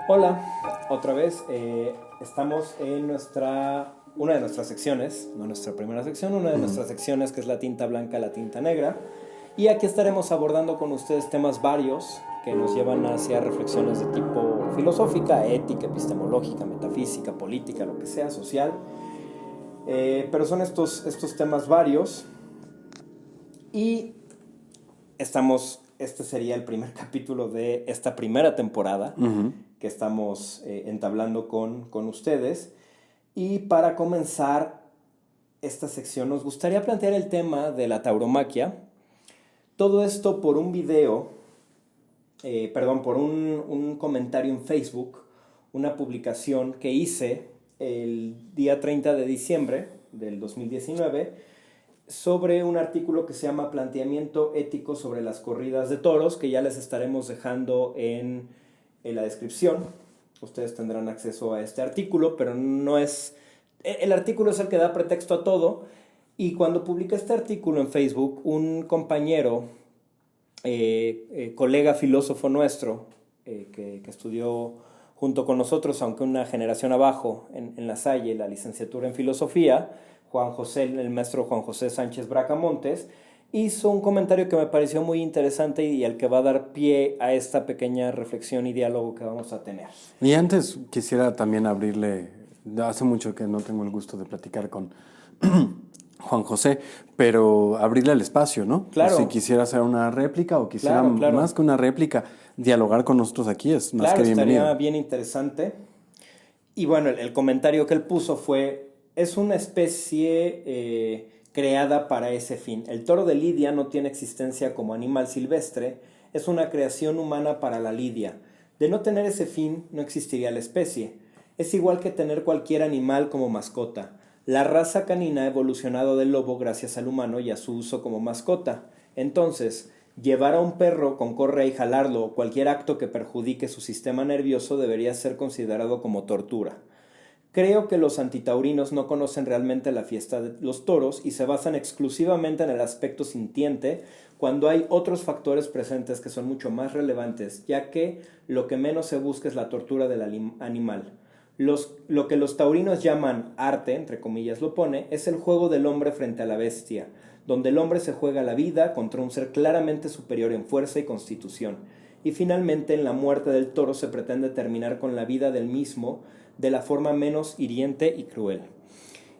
Hola, otra vez estamos en una de nuestras secciones, no nuestra primera sección, una de nuestras secciones que es la tinta blanca, la tinta negra. Y aquí estaremos abordando con ustedes temas varios que nos llevan hacia reflexiones de tipo filosófica, ética, epistemológica, metafísica, política, lo que sea, social. Pero son estos temas varios y este sería el primer capítulo de esta primera temporada que estamos entablando con ustedes. Y para comenzar esta sección nos gustaría plantear el tema de la tauromaquia. Todo esto por un video, por un comentario en Facebook, una publicación que hice el día 30 de diciembre del 2019 sobre un artículo que se llama Planteamiento ético sobre las corridas de toros, que ya les estaremos dejando en la descripción. Ustedes tendrán acceso a este artículo, pero no es... El artículo es el que da pretexto a todo. Y cuando publiqué este artículo en Facebook, un compañero, colega filósofo nuestro, que estudió junto con nosotros, aunque una generación abajo, en La Salle, la licenciatura en filosofía, el maestro Juan José Sánchez Bracamontes, hizo un comentario que me pareció muy interesante y al que va a dar pie a esta pequeña reflexión y diálogo que vamos a tener. Y antes quisiera también abrirle, hace mucho que no tengo el gusto de platicar con Juan José, pero abrirle el espacio, ¿no? Claro. Si quisiera hacer una réplica o quisiera claro. Más que una réplica, dialogar con nosotros aquí es más que bienvenido. Estaría bien interesante. Y bueno, el comentario que él puso fue, es una especie creada para ese fin. El toro de lidia no tiene existencia como animal silvestre, es una creación humana para la lidia. De no tener ese fin, no existiría la especie. Es igual que tener cualquier animal como mascota. La raza canina ha evolucionado del lobo gracias al humano y a su uso como mascota. Entonces, llevar a un perro con correa y jalarlo o cualquier acto que perjudique su sistema nervioso debería ser considerado como tortura. Creo que los antitaurinos no conocen realmente la fiesta de los toros y se basan exclusivamente en el aspecto sintiente cuando hay otros factores presentes que son mucho más relevantes, ya que lo que menos se busca es la tortura del animal. Lo que los taurinos llaman arte, entre comillas lo pone, es el juego del hombre frente a la bestia, donde el hombre se juega la vida contra un ser claramente superior en fuerza y constitución. Y finalmente en la muerte del toro se pretende terminar con la vida del mismo de la forma menos hiriente y cruel.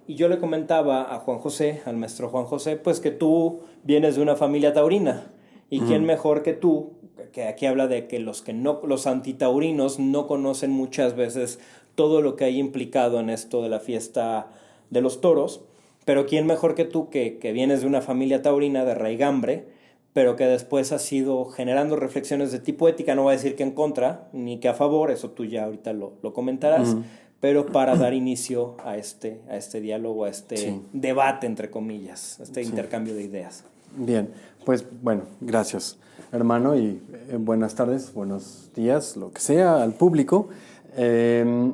Y yo le comentaba a Juan José, al maestro Juan José, pues que tú vienes de una familia taurina. ¿Y quién mejor que tú? Que aquí habla de que los antitaurinos no conocen muchas veces todo lo que hay implicado en esto de la fiesta de los toros, pero quién mejor que tú que vienes de una familia taurina de raigambre, pero que después has ido generando reflexiones de tipo ética, no voy a decir que en contra, ni que a favor, eso tú ya ahorita lo comentarás, pero para dar inicio a este diálogo, a este debate, entre comillas, a este intercambio de ideas. Bien, pues bueno, gracias, hermano, y buenas tardes, buenos días, lo que sea, al público. El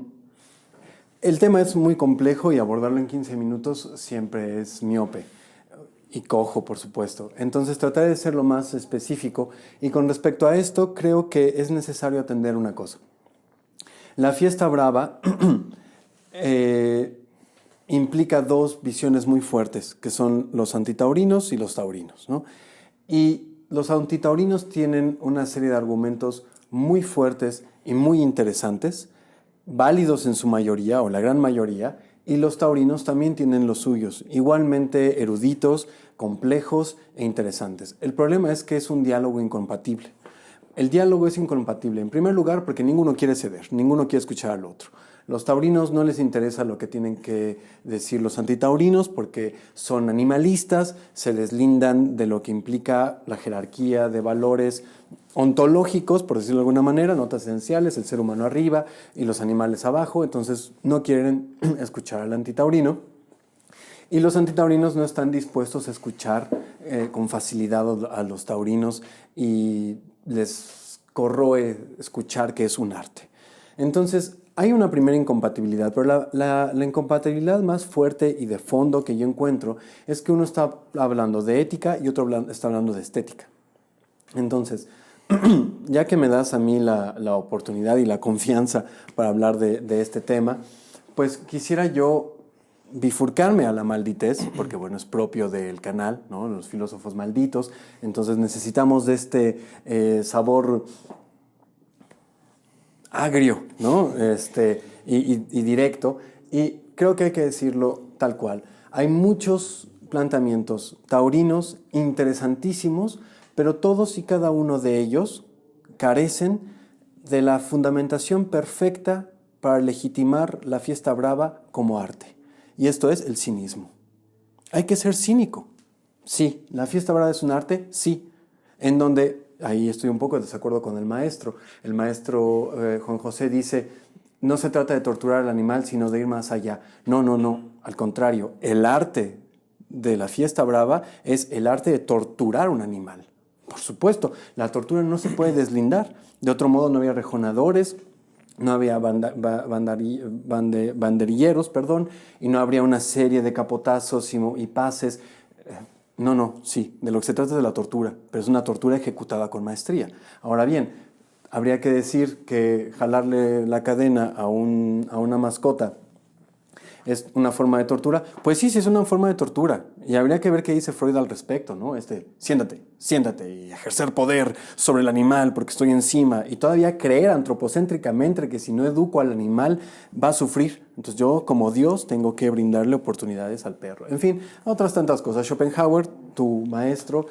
tema es muy complejo y abordarlo en 15 minutos siempre es miope y cojo, por supuesto. Entonces trataré de ser lo más específico y con respecto a esto creo que es necesario atender una cosa. La fiesta brava implica dos visiones muy fuertes, que son los antitaurinos y los taurinos, ¿no? Y los antitaurinos tienen una serie de argumentos muy fuertes y muy interesantes, válidos en su mayoría o la gran mayoría, y los taurinos también tienen los suyos, igualmente eruditos, complejos e interesantes. El problema es que es un diálogo incompatible. El diálogo es incompatible, en primer lugar, porque ninguno quiere ceder, ninguno quiere escuchar al otro. Los taurinos no les interesa lo que tienen que decir los antitaurinos porque son animalistas, se deslindan de lo que implica la jerarquía de valores ontológicos, por decirlo de alguna manera, notas esenciales, el ser humano arriba y los animales abajo, entonces no quieren escuchar al antitaurino. Y los antitaurinos no están dispuestos a escuchar con facilidad a los taurinos y les corroe escuchar que es un arte. Entonces, hay una primera incompatibilidad, pero la incompatibilidad más fuerte y de fondo que yo encuentro es que uno está hablando de ética y otro está hablando de estética. Entonces, Ya que me das a mí la oportunidad y la confianza para hablar de este tema, pues quisiera yo bifurcarme a la malditez, porque bueno, es propio del canal, ¿no? Los filósofos malditos, entonces necesitamos de este sabor agrio, ¿no? Y directo, y creo que hay que decirlo tal cual. Hay muchos planteamientos taurinos interesantísimos, pero todos y cada uno de ellos carecen de la fundamentación perfecta para legitimar la fiesta brava como arte. Y esto es el cinismo. Hay que ser cínico. Sí, la fiesta brava es un arte, sí. En donde, ahí estoy un poco de desacuerdo con el maestro. El maestro Juan José dice, no se trata de torturar al animal, sino de ir más allá. No, no, no. Al contrario, el arte de la fiesta brava es el arte de torturar un animal. Por supuesto, la tortura no se puede deslindar. De otro modo no había rejonadores, no había banderilleros, perdón, y no habría una serie de capotazos y pases. No, no, sí, de lo que se trata es de la tortura, pero es una tortura ejecutada con maestría. Ahora bien, habría que decir que jalarle la cadena a una mascota es una forma de tortura. Pues sí, sí es una forma de tortura. Y habría que ver qué dice Freud al respecto, ¿no? Siéntate y ejercer poder sobre el animal porque estoy encima. Y todavía creer antropocéntricamente que si no educo al animal va a sufrir. Entonces yo, como Dios, tengo que brindarle oportunidades al perro. En fin, otras tantas cosas. Schopenhauer, tu maestro,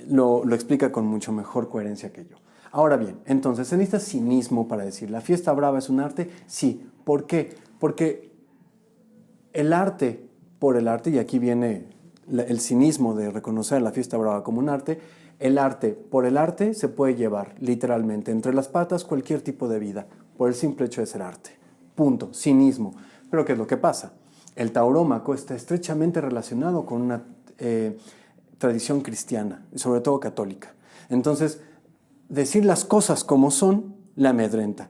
lo explica con mucho mejor coherencia que yo. Ahora bien, entonces, ¿se necesita cinismo para decir la fiesta brava es un arte? Sí. ¿Por qué? Porque el arte por el arte, y aquí viene el cinismo de reconocer la fiesta brava como un arte, el arte por el arte se puede llevar literalmente entre las patas cualquier tipo de vida, por el simple hecho de ser arte. Punto. Cinismo. Pero ¿qué es lo que pasa? El taurómaco está estrechamente relacionado con una tradición cristiana, y sobre todo católica. Entonces, decir las cosas como son la amedrenta.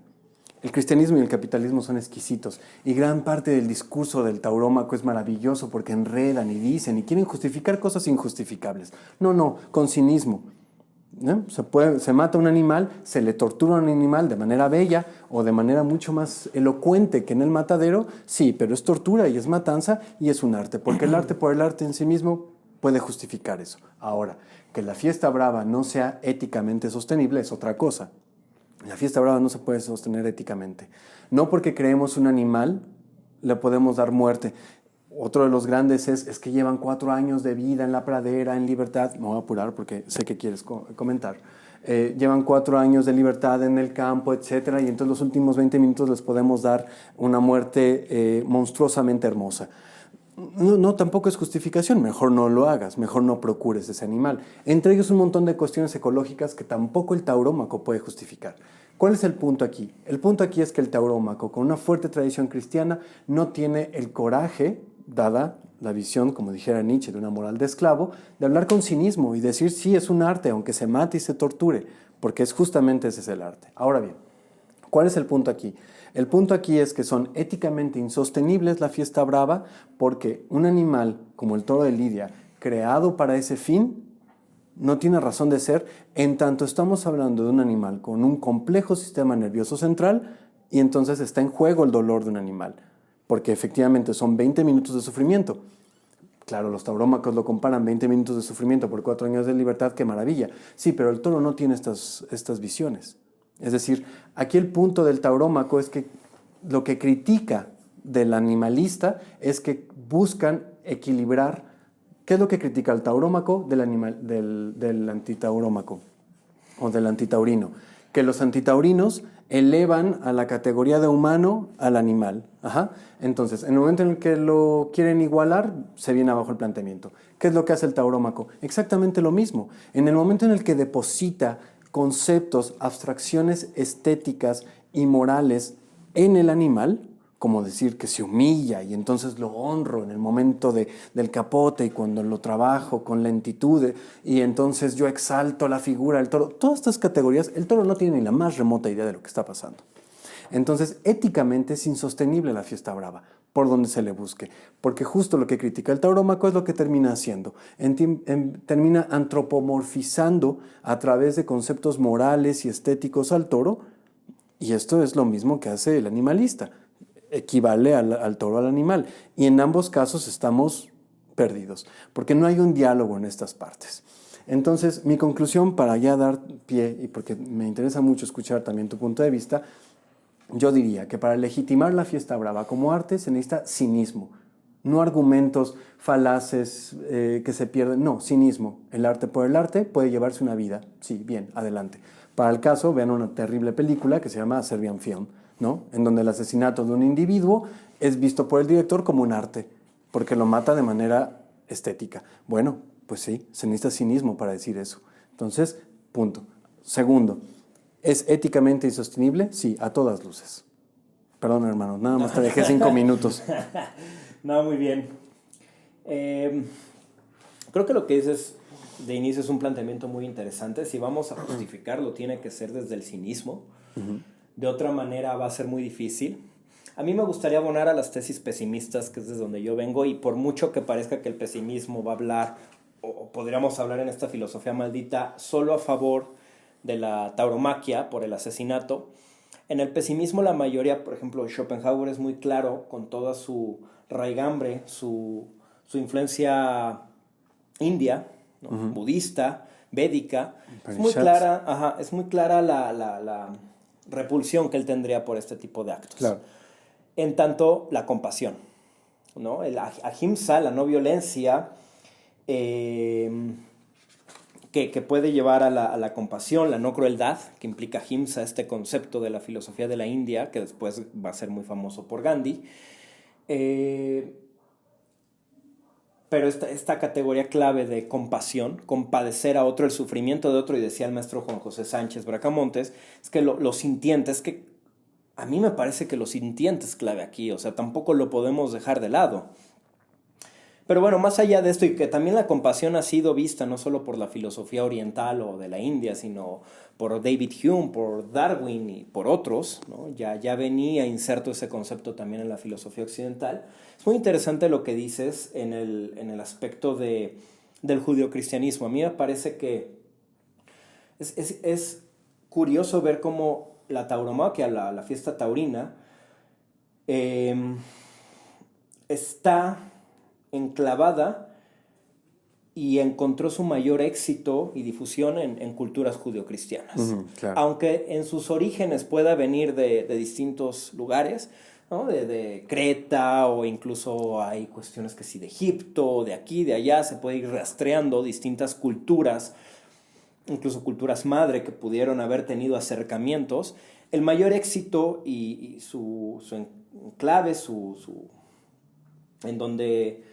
El cristianismo y el capitalismo son exquisitos y gran parte del discurso del taurómaco es maravilloso porque enredan y dicen y quieren justificar cosas injustificables. No, no, con cinismo. ¿No? Se mata un animal, se le tortura a un animal de manera bella o de manera mucho más elocuente que en el matadero, sí, pero es tortura y es matanza y es un arte, porque el arte por el arte en sí mismo puede justificar eso. Ahora, que la fiesta brava no sea éticamente sostenible es otra cosa. La fiesta brava no se puede sostener éticamente. No porque creemos un animal le podemos dar muerte. Otro de los grandes es que llevan 4 años de vida en la pradera, en libertad. Me voy a apurar porque sé que quieres comentar. Llevan 4 años de libertad en el campo, etcétera, y entonces los últimos 20 minutos les podemos dar una muerte monstruosamente hermosa. No, no, tampoco es justificación. Mejor no lo hagas, mejor no procures ese animal. Entre ellos un montón de cuestiones ecológicas que tampoco el taurómaco puede justificar. ¿Cuál es el punto aquí? El punto aquí es que el taurómaco, con una fuerte tradición cristiana, no tiene el coraje, dada la visión, como dijera Nietzsche, de una moral de esclavo, de hablar con cinismo y decir, sí, es un arte, aunque se mate y se torture, porque es justamente ese es el arte. Ahora bien, ¿cuál es el punto aquí? El punto aquí es que son éticamente insostenibles la fiesta brava porque un animal como el toro de Lidia, creado para ese fin, no tiene razón de ser en tanto estamos hablando de un animal con un complejo sistema nervioso central y entonces está en juego el dolor de un animal, porque efectivamente son 20 minutos de sufrimiento. Claro, los taurómacos lo comparan 20 minutos de sufrimiento por 4 años de libertad, qué maravilla. Sí, pero el toro no tiene estas visiones. Es decir, aquí el punto del taurómaco es que lo que critica del animalista es que buscan equilibrar. ¿Qué es lo que critica el taurómaco del antitaurómaco o del antitaurino? Que los antitaurinos elevan a la categoría de humano al animal. Ajá. Entonces, en el momento en el que lo quieren igualar, se viene abajo el planteamiento. ¿Qué es lo que hace el taurómaco? Exactamente lo mismo. En el momento en el que deposita conceptos, abstracciones estéticas y morales en el animal, como decir que se humilla y entonces lo honro en el momento del capote y cuando lo trabajo con lentitud y entonces yo exalto la figura del toro. Todas estas categorías, el toro no tiene ni la más remota idea de lo que está pasando. Entonces, éticamente es insostenible la fiesta brava. por donde se le busque. Porque justo lo que critica el taurómaco es lo que termina haciendo. Termina antropomorfizando a través de conceptos morales y estéticos al toro, y esto es lo mismo que hace el animalista. Equivale al toro al animal. Y en ambos casos estamos perdidos, porque no hay un diálogo en estas partes. Entonces, mi conclusión, para ya dar pie, y porque me interesa mucho escuchar también tu punto de vista, yo diría que para legitimar la fiesta brava como arte se necesita cinismo, no argumentos falaces que se pierden, no, cinismo. El arte por el arte puede llevarse una vida, sí, bien, adelante. Para el caso, vean una terrible película que se llama Serbian Film, ¿no? En donde el asesinato de un individuo es visto por el director como un arte, porque lo mata de manera estética. Bueno, pues sí, se necesita cinismo para decir eso. Entonces, punto. Segundo, ¿es éticamente insostenible? Sí, a todas luces. Perdón, hermano, nada más te dejé 5 minutos. No, muy bien. Creo que lo que dices de inicio es un planteamiento muy interesante. Si vamos a justificarlo, tiene que ser desde el cinismo. De otra manera va a ser muy difícil. A mí me gustaría abonar a las tesis pesimistas, que es desde donde yo vengo, y por mucho que parezca que el pesimismo va a hablar, o podríamos hablar en esta filosofía maldita, solo a favor de la tauromaquia por el asesinato, en el pesimismo la mayoría, por ejemplo, Schopenhauer es muy claro con toda su raigambre, su influencia india, ¿no? Budista, védica. Es muy clara la repulsión que él tendría por este tipo de actos. Claro. En tanto, la compasión, ¿no? El ahimsa, la no violencia, que puede llevar a la compasión, la no crueldad, que implica ahimsa, este concepto de la filosofía de la India, que después va a ser muy famoso por Gandhi. Pero esta categoría clave de compasión, compadecer a otro, el sufrimiento de otro, y decía el maestro Juan José Sánchez Bracamontes, es que lo sintiente, es que a mí me parece que lo sintiente es clave aquí, o sea, tampoco lo podemos dejar de lado. Pero bueno, más allá de esto, y que también la compasión ha sido vista no solo por la filosofía oriental o de la India, sino por David Hume, por Darwin y por otros, ¿no? Ya venía inserto ese concepto también en la filosofía occidental. Es muy interesante lo que dices en el aspecto del judeocristianismo. A mí me parece que es curioso ver cómo la tauromaquia, la fiesta taurina, está enclavada y encontró su mayor éxito y difusión en culturas judeocristianas. Claro. Aunque en sus orígenes pueda venir de distintos lugares, ¿no? De Creta, o incluso hay cuestiones que sí de Egipto, de aquí, de allá, se puede ir rastreando distintas culturas, incluso culturas madre que pudieron haber tenido acercamientos. El mayor éxito y su enclave, en donde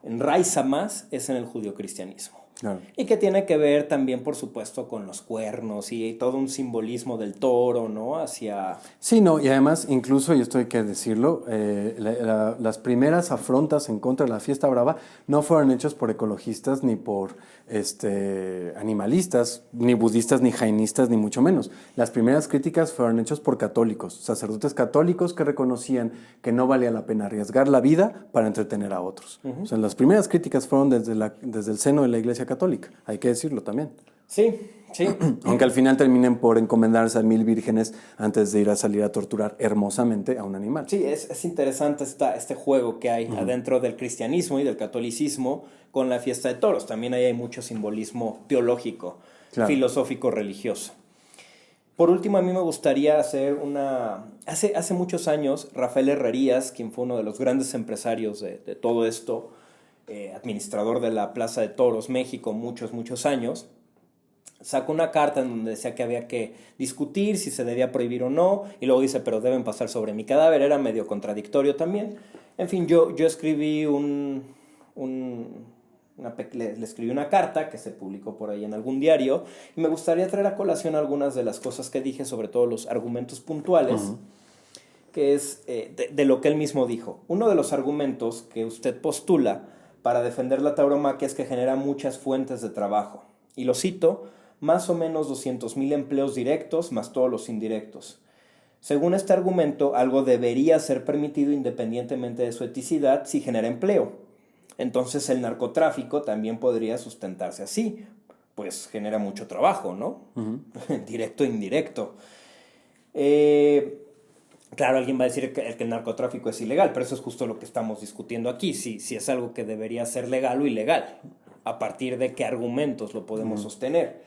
enraiza más, es en el judeocristianismo. Claro. Y que tiene que ver también, por supuesto, con los cuernos y todo un simbolismo del toro, ¿no? Hacia... Sí, no, y además, incluso, y esto hay que decirlo, las primeras afrontas en contra de la fiesta brava no fueron hechas por ecologistas, ni por animalistas, ni budistas, ni jainistas, ni mucho menos. Las primeras críticas fueron hechas por católicos, sacerdotes católicos que reconocían que no valía la pena arriesgar la vida para entretener a otros. O sea, las primeras críticas fueron desde el seno de la Iglesia católica, hay que decirlo también. Sí, sí. Aunque al final terminen por encomendarse a 1000 vírgenes antes de ir a salir a torturar hermosamente a un animal. Sí, es interesante este juego que hay adentro del cristianismo y del catolicismo con la fiesta de toros. También ahí hay mucho simbolismo teológico, claro, filosófico, religioso. Por último, a mí me gustaría hacer Hace muchos años, Rafael Herrerías, quien fue uno de los grandes empresarios de todo esto, administrador de la Plaza de Toros México, muchos años, sacó una carta en donde decía que había que discutir si se debía prohibir o no, y luego dice, pero deben pasar sobre mi cadáver. Era medio contradictorio también. En fin, yo escribí le escribí una carta que se publicó por ahí en algún diario, y me gustaría traer a colación algunas de las cosas que dije, sobre todo los argumentos puntuales, que es de lo que él mismo dijo. Uno de los argumentos que usted postula para defender la tauromaquia es que genera muchas fuentes de trabajo. Y lo cito, más o menos 200,000 empleos directos más todos los indirectos. Según este argumento, algo debería ser permitido independientemente de su eticidad si genera empleo. Entonces el narcotráfico también podría sustentarse así, pues genera mucho trabajo, ¿no? Directo e indirecto. Claro, alguien va a decir que el narcotráfico es ilegal, pero eso es justo lo que estamos discutiendo aquí, si es algo que debería ser legal o ilegal, a partir de qué argumentos lo podemos sostener.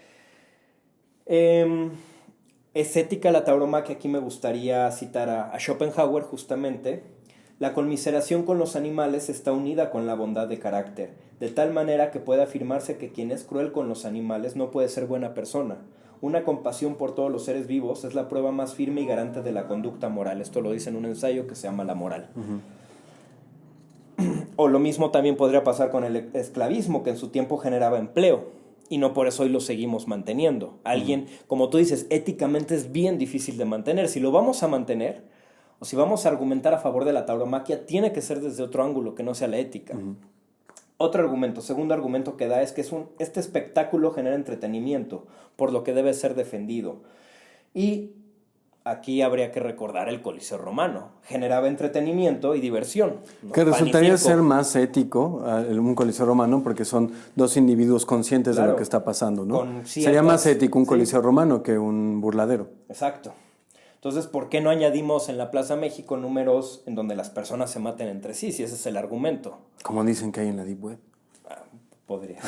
Es ética la tauromaquia, aquí me gustaría citar a Schopenhauer justamente. La conmiseración con los animales está unida con la bondad de carácter, de tal manera que puede afirmarse que quien es cruel con los animales no puede ser buena persona. Una compasión por todos los seres vivos es la prueba más firme y garante de la conducta moral. Esto lo dice en un ensayo que se llama La moral. O lo mismo también podría pasar con el esclavismo, que en su tiempo generaba empleo, y no por eso hoy lo seguimos manteniendo. Alguien, como tú dices, éticamente es bien difícil de mantener. Si lo vamos a mantener, o si vamos a argumentar a favor de la tauromaquia, tiene que ser desde otro ángulo que no sea la ética. Otro argumento, segundo argumento que da es que este espectáculo genera entretenimiento, por lo que debe ser defendido. Y aquí habría que recordar el Coliseo Romano. Generaba entretenimiento y diversión, ¿no? Que resultaría ser más ético un Coliseo Romano porque son dos individuos conscientes de lo que está pasando, ¿no? Sería más ético un Coliseo Romano que un burladero. Exacto. Entonces, ¿por qué no añadimos en la Plaza México números en donde las personas se maten entre sí? Si ese es el argumento. Como dicen que hay en la Deep Web. Podría.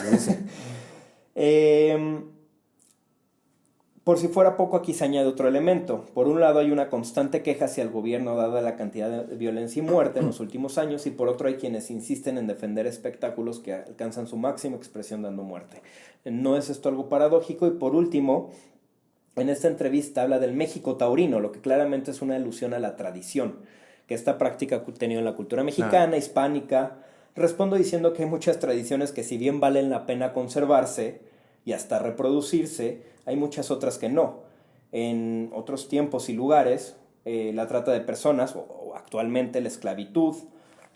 Por si fuera poco, aquí se añade otro elemento. Por un lado, hay una constante queja hacia el gobierno dada la cantidad de violencia y muerte en los últimos años, y por otro hay quienes insisten en defender espectáculos que alcanzan su máxima expresión dando muerte. ¿No es esto algo paradójico? Y por último, en esta entrevista habla del México taurino, lo que claramente es una alusión a la tradición, que esta práctica ha tenido en la cultura mexicana, hispánica. Respondo diciendo que hay muchas tradiciones que si bien valen la pena conservarse y hasta reproducirse, hay muchas otras que no. En otros tiempos y lugares, la trata de personas, o actualmente la esclavitud.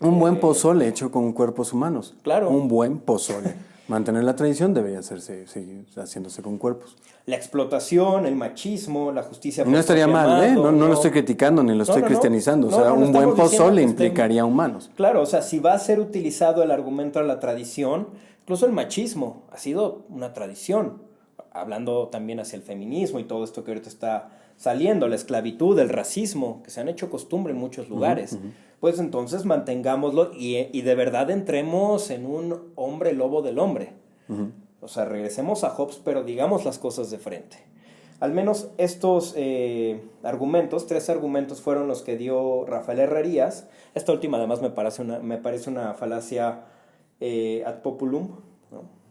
Un buen pozole hecho con cuerpos humanos. Claro. Un buen pozole. Mantener la tradición debería seguir haciéndose con cuerpos. La explotación, el machismo, la justicia. No estaría mal, ¿eh? No lo estoy criticando ni lo estoy cristianizando. O sea, un buen pozole implicaría humanos. Claro, o sea, si va a ser utilizado el argumento de la tradición, incluso el machismo ha sido una tradición. Hablando también hacia el feminismo y todo esto que ahorita está saliendo, la esclavitud, el racismo, que se han hecho costumbre en muchos lugares. Pues entonces mantengámoslo y de verdad entremos en un hombre lobo del hombre. O sea, regresemos a Hobbes, pero digamos las cosas de frente. Al menos estos argumentos, 3 argumentos fueron los que dio Rafael Herrerías. Esta última además me parece una falacia ad populum, ¿no?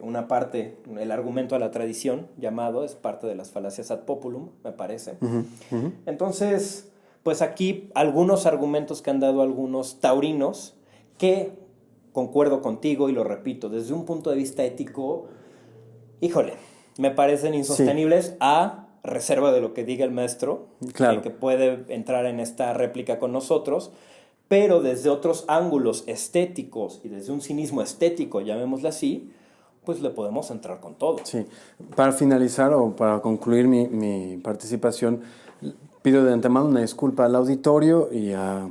Una parte, el argumento a la tradición llamado, es parte de las falacias ad populum, me parece. Entonces, pues aquí algunos argumentos que han dado algunos taurinos que concuerdo contigo y lo repito, desde un punto de vista ético, híjole, me parecen insostenibles a reserva de lo que diga el maestro, que puede entrar en esta réplica con nosotros, pero desde otros ángulos estéticos y desde un cinismo estético, llamémoslo así, pues le podemos entrar con todo. Sí. Para finalizar o para concluir mi participación, pido de antemano una disculpa al auditorio y a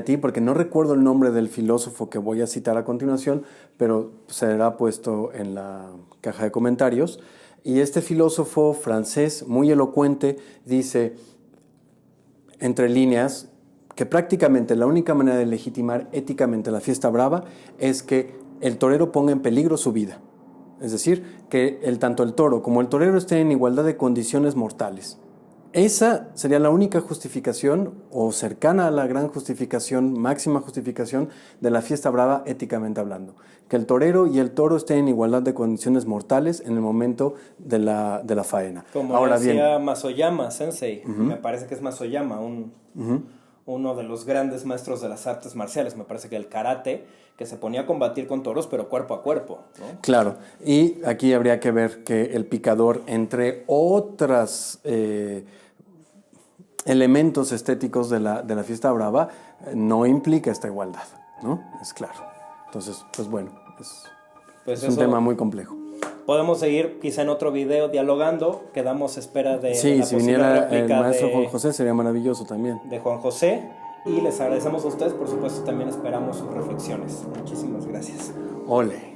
ti, porque no recuerdo el nombre del filósofo que voy a citar a continuación, pero será puesto en la caja de comentarios. Y este filósofo francés, muy elocuente, dice, entre líneas, que prácticamente la única manera de legitimar éticamente la fiesta brava es que el torero ponga en peligro su vida. Es decir, que tanto el toro como el torero estén en igualdad de condiciones mortales. Esa sería la única justificación, o cercana a la gran justificación, máxima justificación de la fiesta brava éticamente hablando. Que el torero y el toro estén en igualdad de condiciones mortales en el momento de la faena. Como ahora decía Masoyama Sensei, me parece que es Masoyama, uno de los grandes maestros de las artes marciales, me parece que el karate, que se ponía a combatir con toros, pero cuerpo a cuerpo, ¿no? Claro, y aquí habría que ver que el picador, entre otras elementos estéticos de la fiesta brava, no implica esta igualdad, ¿no? Es claro. Entonces, pues bueno, es un tema muy complejo. podemos seguir quizá en otro video dialogando. Quedamos a espera de Sí, la si posible viniera el réplica maestro Juan José sería maravilloso también. de Juan José. Y les agradecemos a ustedes, por supuesto, también esperamos sus reflexiones. Muchísimas gracias. Ole.